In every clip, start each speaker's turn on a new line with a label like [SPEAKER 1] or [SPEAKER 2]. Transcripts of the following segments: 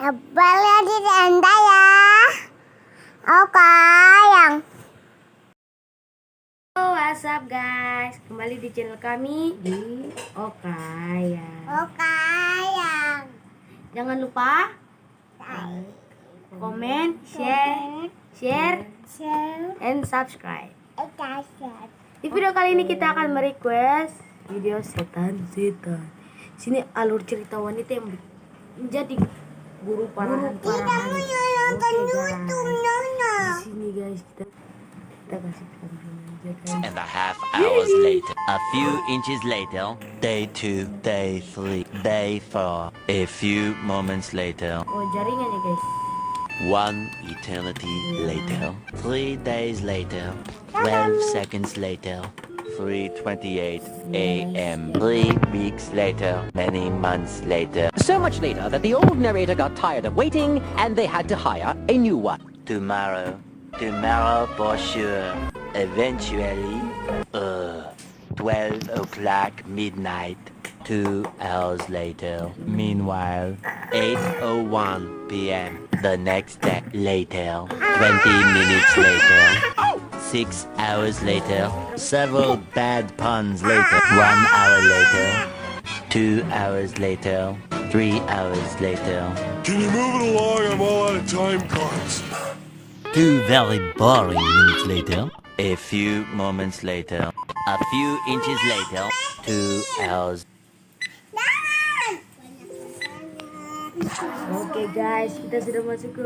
[SPEAKER 1] Kembali di Anda ya. Oke, yang.
[SPEAKER 2] Halo, what's up guys? Kembali di channel kami di Okaya.
[SPEAKER 1] Oke, yang.
[SPEAKER 2] Jangan lupa komen, share, and subscribe. Di video kali ini kita akan merequest video setan. Sini alur cerita wanita yang menjadi guru parahan.
[SPEAKER 1] Kita mau nonton YouTube, Nona.
[SPEAKER 2] Di sini guys kita kasih aja kan.
[SPEAKER 3] And a half hours later, a few inches later, day 2, day 3, day 4. A few moments later,
[SPEAKER 2] Oh, jaringan ya guys.
[SPEAKER 3] 1 eternity later, 3 days later, 12 seconds later, 3:28 a.m. 3 weeks later, many months later.
[SPEAKER 4] So much later that the old narrator got tired of waiting and they had to hire a new one.
[SPEAKER 3] Tomorrow for sure. Eventually, 12 o'clock midnight. 2 hours later. Meanwhile, 8:01 p.m. The next day later. 20 minutes later. 6 hours later. Several bad puns later. 1 hour later. 2 hours later. 3 hours later.
[SPEAKER 5] Can you move it along? I'm all out of time cards.
[SPEAKER 3] 2 very boring minutes later. A few moments later. A few inches later. 2 hours.
[SPEAKER 2] Oke guys, kita sudah masuk ke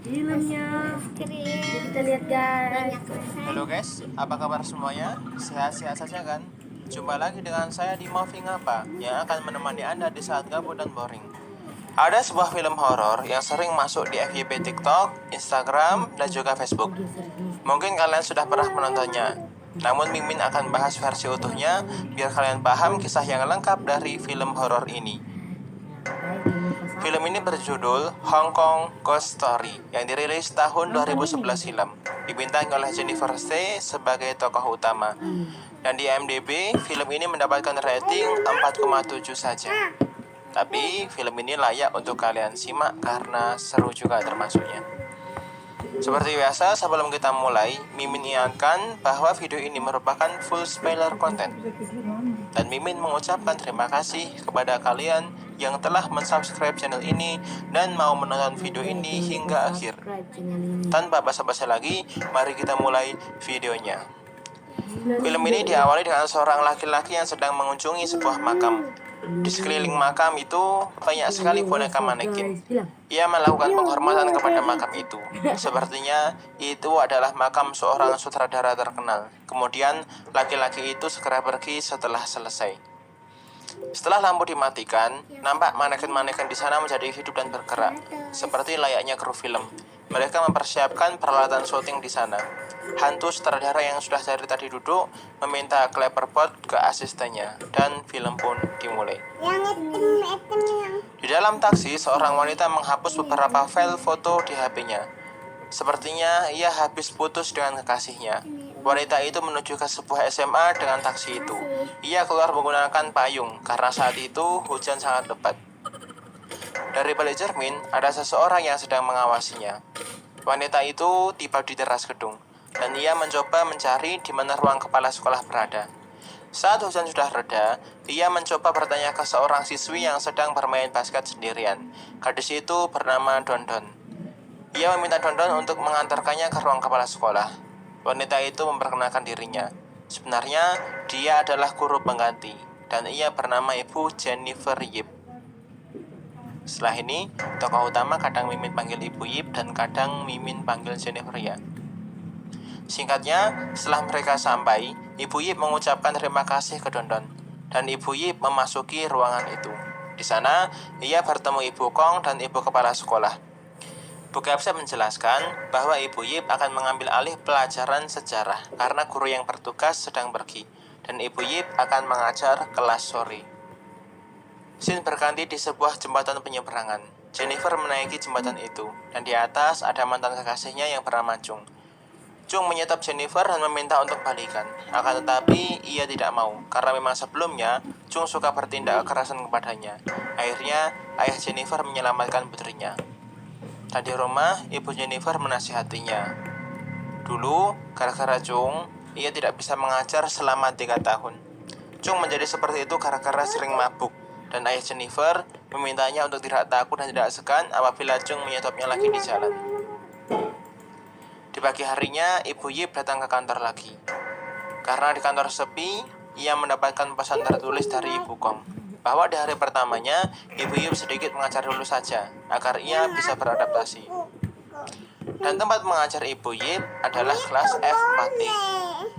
[SPEAKER 2] filmnya. Jadi kita lihat guys.
[SPEAKER 6] Halo guys, apa kabar semuanya? Sehat-sehat saja kan? Jumpa lagi dengan saya di Movie Ngapa yang akan menemani Anda di saat gabut dan boring. Ada sebuah film horor yang sering masuk di FYP TikTok, Instagram, dan juga Facebook. Mungkin kalian sudah pernah menontonnya. Namun Mimin akan bahas versi utuhnya biar kalian paham kisah yang lengkap dari film horor ini. Film ini berjudul Hong Kong Ghost Story yang dirilis tahun 2011 silam. Dibintangi oleh Jennifer Stay sebagai tokoh utama. Dan di IMDb, film ini mendapatkan rating 4,7 saja. Tapi film ini layak untuk kalian simak karena seru juga termasuknya. Seperti biasa, sebelum kita mulai, Mimin ingatkan bahwa video ini merupakan full spoiler content. Dan Mimin mengucapkan terima kasih kepada kalian yang telah mensubscribe channel ini dan mau menonton video ini hingga akhir. Tanpa basa-basi lagi, mari kita mulai videonya. Film ini diawali dengan seorang laki-laki yang sedang mengunjungi sebuah makam. Di sekeliling makam itu banyak sekali boneka manekin. Ia melakukan penghormatan kepada makam itu. Sepertinya itu adalah makam seorang sutradara terkenal. Kemudian laki-laki itu segera pergi setelah selesai. Setelah lampu dimatikan, nampak maneken-maneken di sana menjadi hidup dan bergerak, seperti layaknya kru film. Mereka mempersiapkan peralatan syuting di sana. Hantu sutradara yang sudah dari tadi duduk meminta clapperboard ke asistennya, dan film pun dimulai.
[SPEAKER 1] Yang item yang.
[SPEAKER 6] Di dalam taksi, seorang wanita menghapus beberapa file foto di HP-nya. Sepertinya ia habis putus dengan kekasihnya. Wanita itu menuju ke sebuah SMA dengan taksi itu. Ia keluar menggunakan payung karena saat itu hujan sangat lebat. Dari balik cermin, ada seseorang yang sedang mengawasinya. Wanita itu tiba di teras gedung, dan ia mencoba mencari di mana ruang kepala sekolah berada. Saat hujan sudah reda, ia mencoba bertanya ke seorang siswi yang sedang bermain basket sendirian. Gadis itu bernama Dondon. Ia meminta Dondon untuk mengantarkannya ke ruang kepala sekolah. Wanita itu memperkenalkan dirinya. Sebenarnya, dia adalah guru pengganti, dan ia bernama Ibu Jennifer Yip. Setelah ini, tokoh utama kadang Mimin panggil Ibu Yip dan kadang Mimin panggil Jennifer ya. Singkatnya, setelah mereka sampai, Ibu Yip mengucapkan terima kasih ke Dondon, dan Ibu Yip memasuki ruangan itu. Di sana, ia bertemu Ibu Kong dan Ibu Kepala Sekolah. Bu Kapsa menjelaskan bahwa Ibu Yip akan mengambil alih pelajaran sejarah karena guru yang bertugas sedang pergi, dan Ibu Yip akan mengajar kelas sore. Scene berganti di sebuah jembatan penyeberangan. Jennifer menaiki jembatan itu, dan di atas ada mantan kekasihnya yang bernama Chung. Chung menyetop Jennifer dan meminta untuk balikan. Akan tetapi ia tidak mau, karena memang sebelumnya Chung suka bertindak kekerasan kepadanya. Akhirnya ayah Jennifer menyelamatkan putrinya. Dan di rumah, ibu Jennifer menasihatinya. Dulu, gara-gara Chung, ia tidak bisa mengajar selama 3 tahun. Chung menjadi seperti itu gara-gara sering mabuk. Dan ayah Jennifer memintanya untuk tidak takut dan tidak segan apabila Chung menyetopnya lagi di jalan. Di pagi harinya, Ibu Yip datang ke kantor lagi. Karena di kantor sepi, ia mendapatkan pesan tertulis dari Ibu Kong bahwa di hari pertamanya, Ibu Yip sedikit mengajar dulu saja agar ia bisa beradaptasi. Dan tempat mengajar Ibu Yip adalah kelas F4E.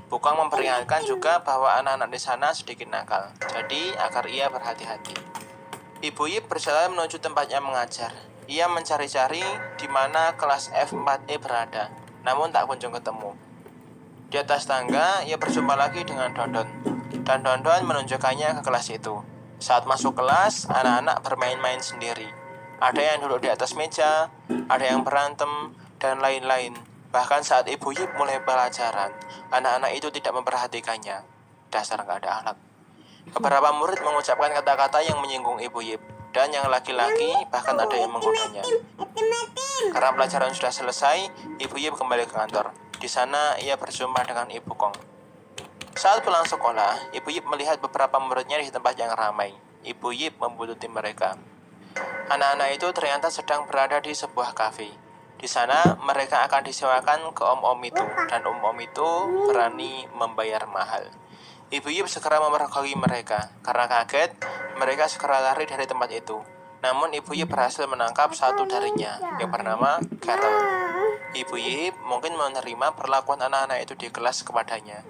[SPEAKER 6] Bu Kong memperingatkan juga bahwa anak-anak di sana sedikit nakal, jadi agar ia berhati-hati. Ibu Yip berjalan menuju tempatnya mengajar. Ia mencari-cari di mana kelas F4E berada, namun tak kunjung ketemu. Di atas tangga, ia berjumpa lagi dengan Dondon, dan Dondon menunjukkannya ke kelas itu. Saat masuk kelas, anak-anak bermain-main sendiri. Ada yang duduk di atas meja, ada yang berantem, dan lain-lain. Bahkan saat Ibu Yip mulai pelajaran, anak-anak itu tidak memperhatikannya. Dasar gak ada akhlak. Beberapa murid mengucapkan kata-kata yang menyinggung Ibu Yip, dan yang laki-laki bahkan ada yang menggodanya. Karena pelajaran sudah selesai, Ibu Yip kembali ke kantor. Di sana, ia berjumpa dengan Ibu Kong. Saat pulang sekolah, Ibu Yip melihat beberapa muridnya di tempat yang ramai. Ibu Yip membuntuti mereka. Anak-anak itu ternyata sedang berada di sebuah kafe. Di sana, mereka akan disewakan ke om-om itu, dan om-om itu berani membayar mahal. Ibu Yip segera memergoki mereka. Karena kaget, mereka segera lari dari tempat itu. Namun Ibu Yip berhasil menangkap satu darinya, yang bernama Carol. Ibu Yip mungkin menerima perlakuan anak-anak itu di kelas kepadanya.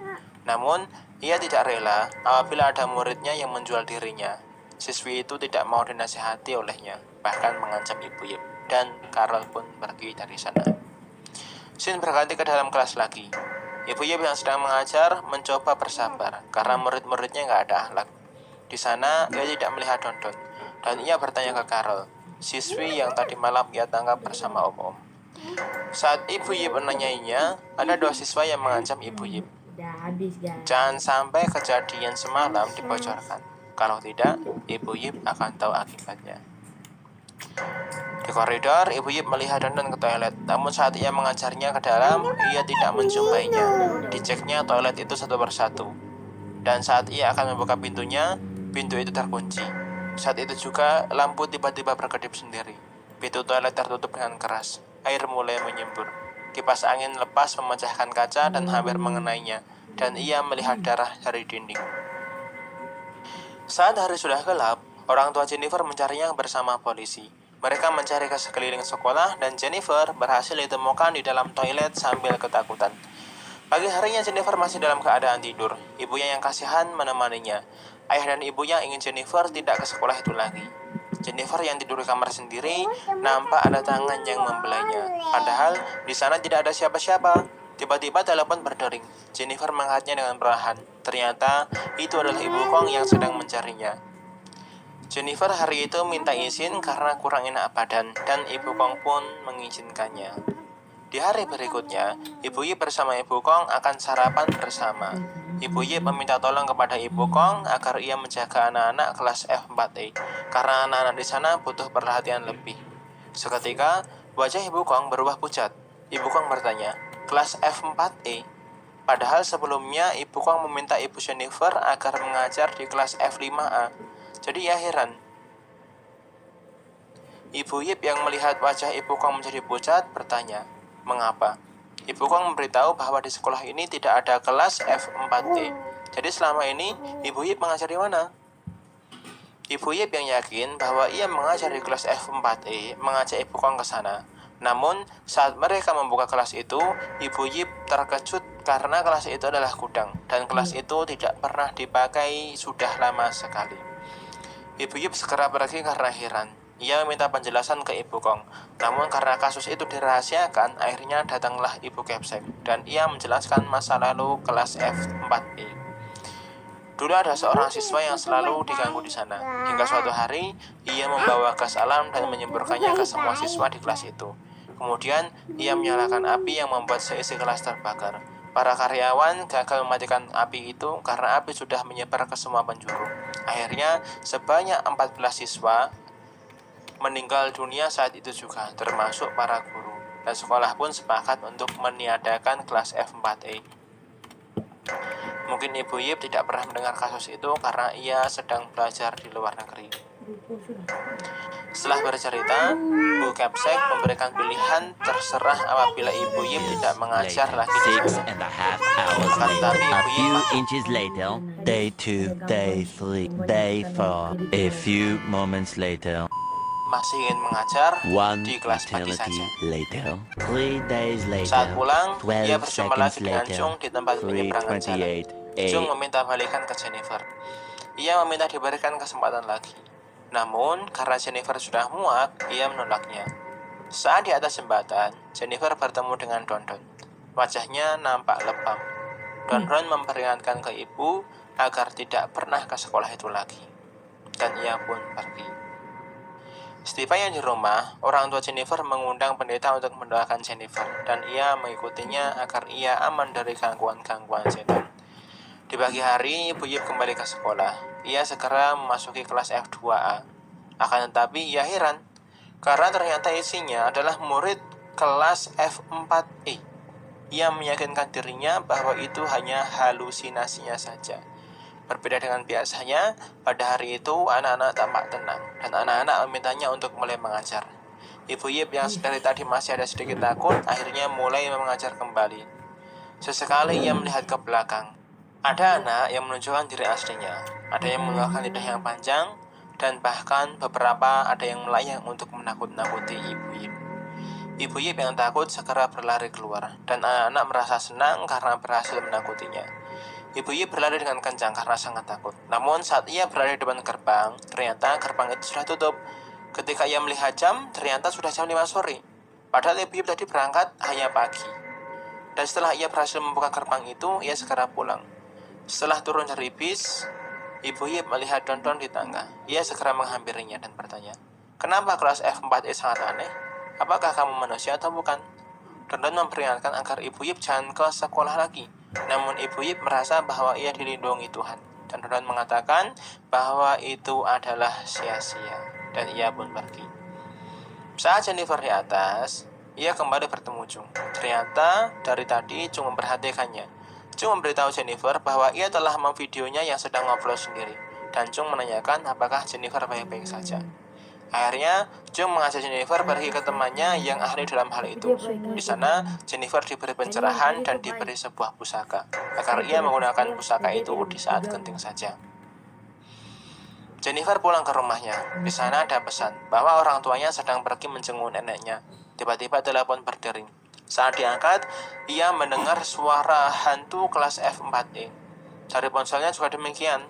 [SPEAKER 6] Namun, ia tidak rela apabila ada muridnya yang menjual dirinya. Siswi itu tidak mau dinasihati olehnya, bahkan mengancam Ibu Yip. Dan Carol pun pergi dari sana. Scene berganti ke dalam kelas lagi. Ibu Yip yang sedang mengajar mencoba bersabar karena murid-muridnya nggak ada akhlak. Di sana ia tidak melihat Dondon dan ia bertanya ke Carol, siswi yang tadi malam ia tangkap bersama om-om. Saat Ibu Yip menanyainya, ada 2 siswa yang mengancam Ibu Yip.
[SPEAKER 2] Udah habis, guys.
[SPEAKER 6] Jangan sampai kejadian semalam dibocorkan. Kalau tidak, Ibu Yip akan tahu akibatnya. Di koridor, Ibu Yip melihat Dondon ke toilet. Namun saat ia mengajarnya ke dalam, ia tidak menjumpainya. Diceknya toilet itu satu persatu. Dan saat ia akan membuka pintunya, pintu itu terkunci. Saat itu juga, lampu tiba-tiba berkedip sendiri. Pintu toilet tertutup dengan keras. Air mulai menyembur. Kipas angin lepas memecahkan kaca dan hampir mengenainya. Dan ia melihat darah dari dinding. Saat hari sudah gelap, orang tua Jennifer mencarinya bersama polisi. Mereka mencari ke sekeliling sekolah dan Jennifer berhasil ditemukan di dalam toilet sambil ketakutan. Pagi harinya Jennifer masih dalam keadaan tidur. Ibunya yang kasihan menemaninya. Ayah dan ibunya ingin Jennifer tidak ke sekolah itu lagi. Jennifer yang tidur di kamar sendiri nampak ada tangan yang membelainya. Padahal di sana tidak ada siapa-siapa. Tiba-tiba telepon berdering. Jennifer mengangkatnya dengan perlahan. Ternyata itu adalah Ibu Kong yang sedang mencarinya. Jennifer hari itu minta izin karena kurang enak badan dan Ibu Kong pun mengizinkannya. Di hari berikutnya, Ibu Yip bersama Ibu Kong akan sarapan bersama. Ibu Yip meminta tolong kepada Ibu Kong agar ia menjaga anak-anak kelas F4E karena anak-anak di sana butuh perhatian lebih. Seketika, wajah Ibu Kong berubah pucat. Ibu Kong bertanya, kelas F4E? Padahal sebelumnya Ibu Kong meminta Ibu Jennifer agar mengajar di kelas F5A. Jadi ia heran. Ibu Yip yang melihat wajah Ibu Kong menjadi pucat bertanya, mengapa? Ibu Kong memberitahu bahwa di sekolah ini tidak ada kelas F4E. Jadi selama ini Ibu Yip mengajar di mana? Ibu Yip yang yakin bahwa ia mengajar di kelas F4E mengajak Ibu Kong ke sana. Namun saat mereka membuka kelas itu, Ibu Yip terkejut karena kelas itu adalah gudang dan kelas itu tidak pernah dipakai sudah lama sekali. Ibu Yip segera pergi karena heran. Ia meminta penjelasan ke Ibu Kong. Namun karena kasus itu dirahasiakan, akhirnya datanglah Ibu Kepsek dan ia menjelaskan masa lalu kelas F4E. Dulu ada seorang siswa yang selalu diganggu di sana. Hingga suatu hari, ia membawa gas alam dan menyemburkannya ke semua siswa di kelas itu. Kemudian, ia menyalakan api yang membuat seisi kelas terbakar. Para karyawan gagal mematikan api itu karena api sudah menyebar ke semua penjuru. Akhirnya, sebanyak 14 siswa meninggal dunia saat itu juga, termasuk para guru. Dan sekolah pun sepakat untuk meniadakan kelas F4E. Mungkin Ibu Yip tidak pernah mendengar kasus itu karena ia sedang belajar di luar negeri. Setelah bercerita, Bu Capsek memberikan pilihan terserah apabila Ibu Yip tidak mengajar lagi di sana.
[SPEAKER 3] 6.5 hours later. A few inches later. Day 2, day 3, day 4. A few moments later.
[SPEAKER 6] Masih ingin mengajar
[SPEAKER 3] One
[SPEAKER 6] di kelas pagi
[SPEAKER 3] eternity
[SPEAKER 6] saja.
[SPEAKER 3] later. 3 days later.
[SPEAKER 6] Saat pulang,
[SPEAKER 3] 12
[SPEAKER 6] ia berjumpa
[SPEAKER 3] seconds
[SPEAKER 6] lagi dengan
[SPEAKER 3] later.
[SPEAKER 6] Chung di tempat penyeberangan jalan.
[SPEAKER 3] 3:28
[SPEAKER 6] Chung meminta balikan ke Jennifer. Ia meminta diberikan kesempatan lagi. Namun, karena Jennifer sudah muak, ia menolaknya. Saat di atas jembatan, Jennifer bertemu dengan Dondon. Wajahnya nampak lebam. Dondon memperingatkan ke ibu agar tidak pernah ke sekolah itu lagi. Dan ia pun pergi. Setibanya di rumah, orang tua Jennifer mengundang pendeta untuk mendoakan Jennifer, dan ia mengikutinya agar ia aman dari gangguan-gangguan setan. Di pagi hari, Ibu Yip kembali ke sekolah. Ia segera memasuki kelas F2A. Akan tetapi, ia heran, karena ternyata isinya adalah murid kelas F4E. Ia meyakinkan dirinya bahwa itu hanya halusinasinya saja. Berbeda dengan biasanya, pada hari itu anak-anak tampak tenang, dan anak-anak memintanya untuk mulai mengajar. Ibu Yip yang dari tadi masih ada sedikit takut, akhirnya mulai mengajar kembali. Sesekali ia melihat ke belakang. Ada anak yang menunjukkan diri aslinya, ada yang mengeluarkan lidah yang panjang, dan bahkan beberapa ada yang melayang untuk menakut-nakuti Ibu Yip. Ibu Yip yang takut segera berlari keluar, dan anak-anak merasa senang karena berhasil menakutinya. Ibu Yip berlari dengan kencang karena sangat takut. Namun saat ia berada di depan gerbang, ternyata gerbang itu sudah tutup. Ketika ia melihat jam, ternyata sudah jam 5 sore. Padahal Ibu Yip tadi berangkat hanya pagi. Dan setelah ia berhasil membuka gerbang itu, ia segera pulang. Setelah turun dari bis, Ibu Yip melihat Dondon di tangga. Ia segera menghampirinya dan bertanya, "Kenapa kelas F4E sangat aneh? Apakah kamu manusia atau bukan?" Dondon memperingatkan agar Ibu Yip jangan ke sekolah lagi. Namun Ibu Yip merasa bahwa ia dilindungi Tuhan. Dan Dondon mengatakan bahwa itu adalah sia-sia. Dan ia pun pergi. Saat Jennifer di atas, ia kembali bertemu Chung. Ternyata dari tadi Chung memperhatikannya. Chung memberitahu Jennifer bahwa ia telah memvideonya yang sedang ngobrol sendiri. Dan Chung menanyakan apakah Jennifer baik-baik saja. Akhirnya, Chung mengajak Jennifer pergi ke temannya yang ahli dalam hal itu. Di sana, Jennifer diberi pencerahan dan diberi sebuah pusaka, agar ia menggunakan pusaka itu di saat genting saja. Jennifer pulang ke rumahnya. Di sana ada pesan bahwa orang tuanya sedang pergi menjenguk neneknya. Tiba-tiba telepon berdering. Saat diangkat, ia mendengar suara hantu kelas F4E. Dari ponselnya juga demikian.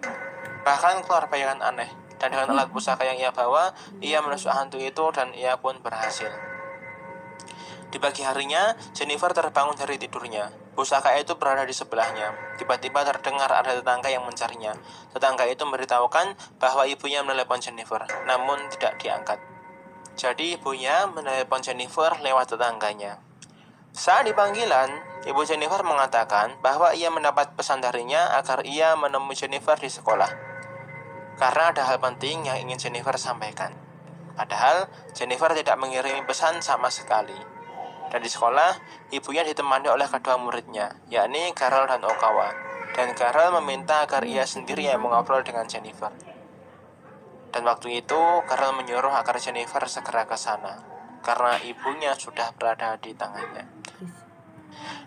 [SPEAKER 6] Bahkan keluar bayangan aneh. Dan dengan alat pusaka yang ia bawa, ia menusuk hantu itu dan ia pun berhasil. Di pagi harinya, Jennifer terbangun dari tidurnya. Pusaka itu berada di sebelahnya. Tiba-tiba terdengar ada tetangga yang mencarinya. Tetangga itu memberitahukan bahwa ibunya menelepon Jennifer, namun tidak diangkat. Jadi ibunya menelepon Jennifer lewat tetangganya. Saat di panggilan, ibu Jennifer mengatakan bahwa ia mendapat pesan darinya agar ia menemui Jennifer di sekolah. Karena ada hal penting yang ingin Jennifer sampaikan. Padahal, Jennifer tidak mengirimi pesan sama sekali. Dan di sekolah, ibunya ditemani oleh kedua muridnya, yakni Carol dan Okawa. Dan Carol meminta agar ia sendiri yang mengobrol dengan Jennifer. Dan waktu itu, Carol menyuruh agar Jennifer segera ke sana, karena ibunya sudah berada di tangannya.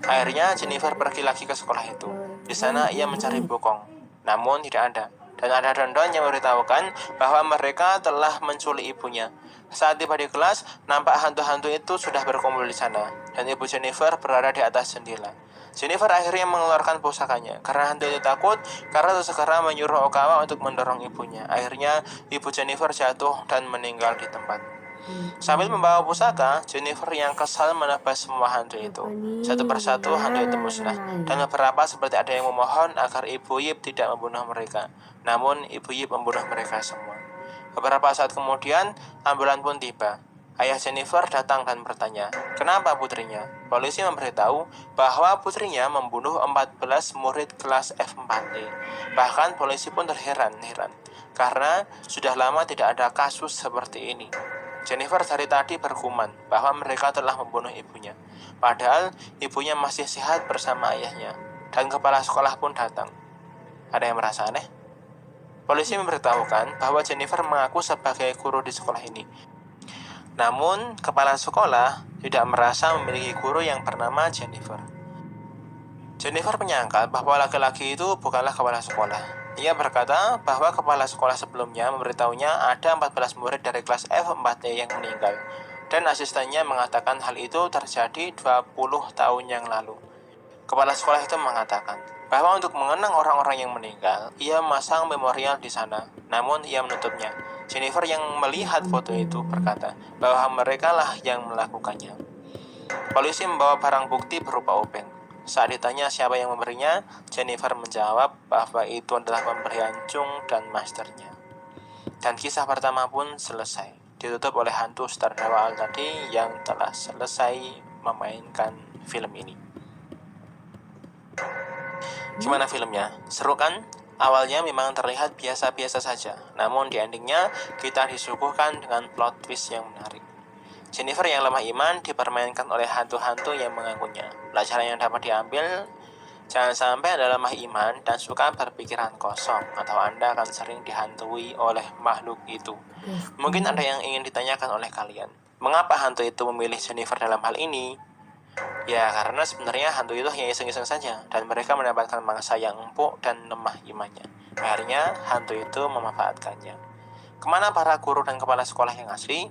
[SPEAKER 6] Akhirnya, Jennifer pergi lagi ke sekolah itu. Di sana, ia mencari Bokong, namun tidak ada. Dan ada Dondon yang memberitahukan bahwa mereka telah menculik ibunya. Saat tiba di kelas, nampak hantu-hantu itu sudah berkumpul di sana. Dan ibu Jennifer berada di atas jendela. Jennifer akhirnya mengeluarkan pusakanya. Karena hantu itu takut, Carol segera menyuruh Okawa untuk mendorong ibunya. Akhirnya, ibu Jennifer jatuh dan meninggal di tempat. Sambil membawa pusaka, Jennifer yang kesal menebas semua hantu itu. Satu persatu hantu itu musnah. Dan beberapa seperti ada yang memohon agar Ibu Yip tidak membunuh mereka. Namun Ibu Yip membunuh mereka semua. Beberapa saat kemudian, ambulan pun tiba. Ayah Jennifer datang dan bertanya, kenapa putrinya? Polisi memberitahu bahwa putrinya membunuh 14 murid kelas F4E. Bahkan polisi pun terheran-heran, karena sudah lama tidak ada kasus seperti ini. Jennifer dari tadi bergumam bahwa mereka telah membunuh ibunya. Padahal ibunya masih sehat bersama ayahnya, dan kepala sekolah pun datang. Ada yang merasa aneh? Polisi memberitahukan bahwa Jennifer mengaku sebagai guru di sekolah ini. Namun, kepala sekolah tidak merasa memiliki guru yang bernama Jennifer. Jennifer menyangka bahwa laki-laki itu bukanlah kepala sekolah. Ia berkata bahwa kepala sekolah sebelumnya memberitahunya ada 14 murid dari kelas F4E yang meninggal, dan asistennya mengatakan hal itu terjadi 20 tahun yang lalu. Kepala sekolah itu mengatakan bahwa untuk mengenang orang-orang yang meninggal, ia memasang memorial di sana. Namun ia menutupnya. Jennifer yang melihat foto itu berkata bahwa mereka lah yang melakukannya. Polisi membawa barang bukti berupa obeng. Saat ditanya siapa yang memberinya, Jennifer menjawab bahwa itu adalah pemberian Chung dan masternya. Dan kisah pertama pun selesai, ditutup oleh hantu sutradara tadi yang telah selesai memainkan film ini. Gimana filmnya? Seru kan? Awalnya memang terlihat biasa-biasa saja, namun di endingnya kita disuguhkan dengan plot twist yang menarik. Jennifer yang lemah iman dipermainkan oleh hantu-hantu yang mengganggunya. Pelajaran yang dapat diambil, jangan sampai Anda lemah iman dan suka berpikiran kosong, atau Anda akan sering dihantui oleh makhluk itu. Mungkin ada yang ingin ditanyakan oleh kalian, mengapa hantu itu memilih Jennifer dalam hal ini? Ya, karena sebenarnya hantu itu hanya iseng-iseng saja, dan mereka mendapatkan mangsa yang empuk dan lemah imannya. Akhirnya, hantu itu memanfaatkannya. Kemana para guru dan kepala sekolah yang asli?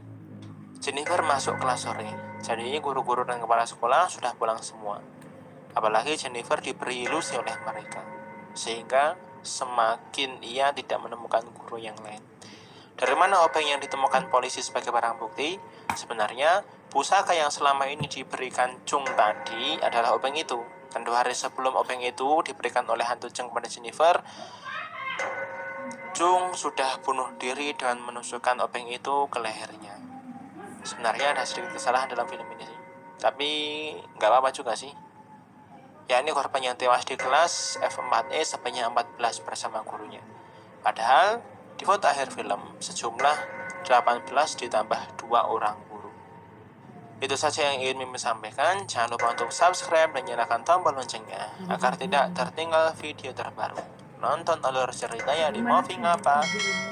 [SPEAKER 6] Jennifer masuk kelas sore, jadi guru-guru dan kepala sekolah sudah pulang semua. Apalagi Jennifer diberi ilusi oleh mereka, sehingga semakin ia tidak menemukan guru yang lain. Dari mana obeng yang ditemukan polisi sebagai barang bukti? Sebenarnya, pusaka yang selama ini diberikan Chung tadi adalah obeng itu. Dan 2 hari sebelum obeng itu diberikan oleh hantu Chung kepada Jennifer, Chung sudah bunuh diri dengan menusukkan obeng itu ke lehernya. Sebenarnya ada sedikit kesalahan dalam film ini sih, tapi nggak apa-apa juga sih. Ya, ini korban yang tewas di kelas F4E sebanyak 14 bersama gurunya. Padahal di foto akhir film sejumlah 18 ditambah 2 orang guru. Itu saja yang ingin Mimin sampaikan. Jangan lupa untuk subscribe dan nyalakan tombol loncengnya agar tidak tertinggal video terbaru. Nonton alur ceritanya di Moving Apa?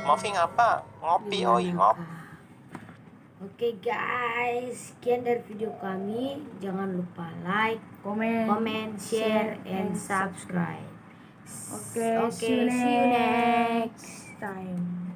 [SPEAKER 6] Moving Apa? Ngopi oi ngop.
[SPEAKER 2] Oke guys, sekian dari video kami. Jangan lupa like, comment, share, and subscribe.
[SPEAKER 7] Okay,
[SPEAKER 2] See you next
[SPEAKER 7] time.